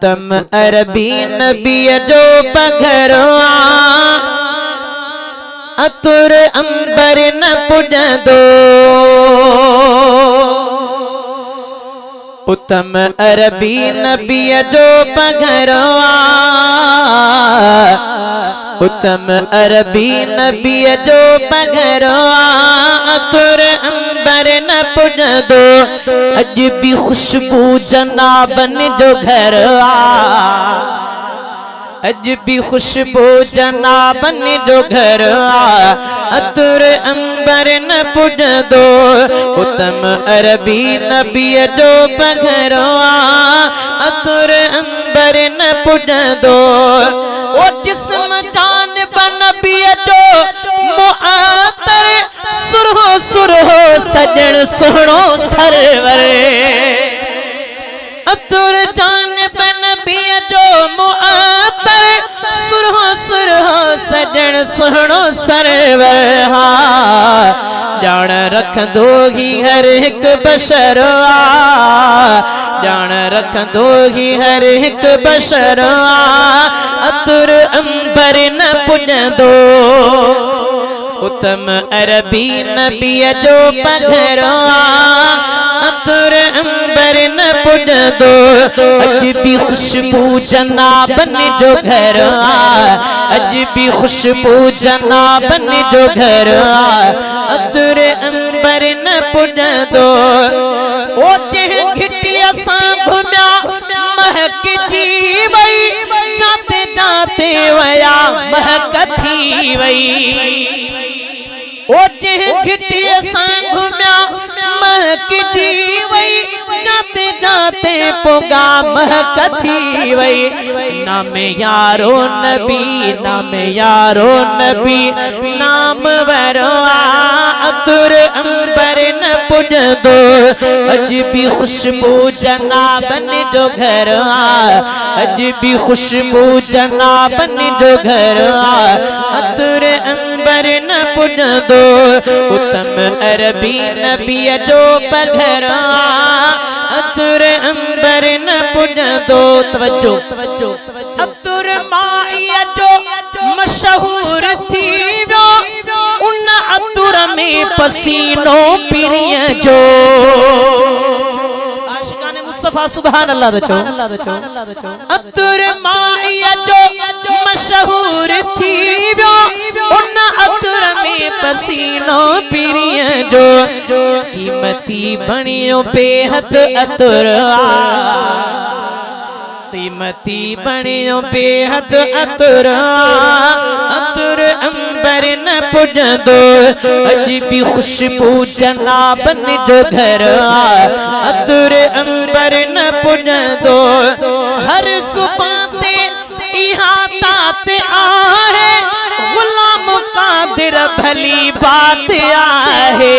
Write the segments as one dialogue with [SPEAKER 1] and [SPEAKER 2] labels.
[SPEAKER 1] उत्तम अरबी नबी जो पगहर अतुर अंबर न पुजंदो उत्तम अरबी नबी जो पगहर उत्तम अरबी नबी जो पगहर अतुर अंबर न पुजंदो अज भी खुशबू जनाबन जो घर अज भी खुशबू जनाबन जो घर अतुर अंबर न पुजंदो उत्तम अरबी नबी जो पगहर अतुर अंबर न पुजंदो ओ जिस्म जान नबी जो मुआतर सुरहो सुरहो सजन सुनो सरवर अतुर जान नबी जो मुआतर सुरहो सुरहो सजन सुनो सरवर जान रख दो ही हर एक बशर जान रख दो ही हर एक बशर अतुर अंबर न पुजंदो उत्तम अरबी नबी जो पगहर अतुर अंबर न पुजंदो अज भी खुशबू जनाबन जो घर अज भी खुशबू जनाबन जो घर अतुर अंबर न पुजंदो ओ जह घिटिया सा घुम्या महक जी वई जाते जाते वया महक थी वई ओ जह घिटिया सा घुम्या महक जी वई जाते जाते पोगा महक थी वई नाम यारो नबी नाम वरवा अतुर अंबर न पुजंदो अज भी खुशबू जनाबन जो घर अज भी खुशबू जनाबन जो घर अतुर अंबर न पुजंदो उत्तम अरबी नबी जो पगहर अतुर अंबर न पुजंदो तवज्जो अतुर माइया जो मशहूर थी वो उन अतुर में पसीनो पिरिय जो आशिकाने मुस्तफा सुभान अल्लाह दचो अतुर माइया जो मशहूर थी वो उन अतुर में पसीनो पिरिय जो कीमती बणियो बेहद अतुर कीमती बणियो बेहद अतुर अतुर अंबर न पुजंदो अज भी खुशबू जनाबन जो घर अतुर अंबर न पुजंदो हर जुबान ते इहाता ते आहे गुलाम कादिर भली बात आहे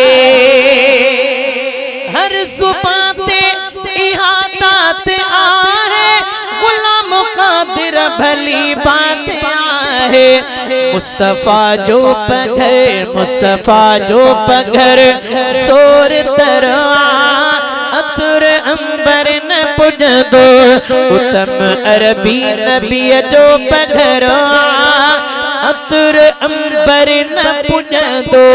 [SPEAKER 1] हर जुबान ते इहाता ते आहे गुलाम कादिर भली बात आहे मुस्तफा जो पगहर सोर तरवा अतुर अंबर न पुजंदो उत्तम अरबी नबी जो पगहर अतुर अंबर न पुजंदो।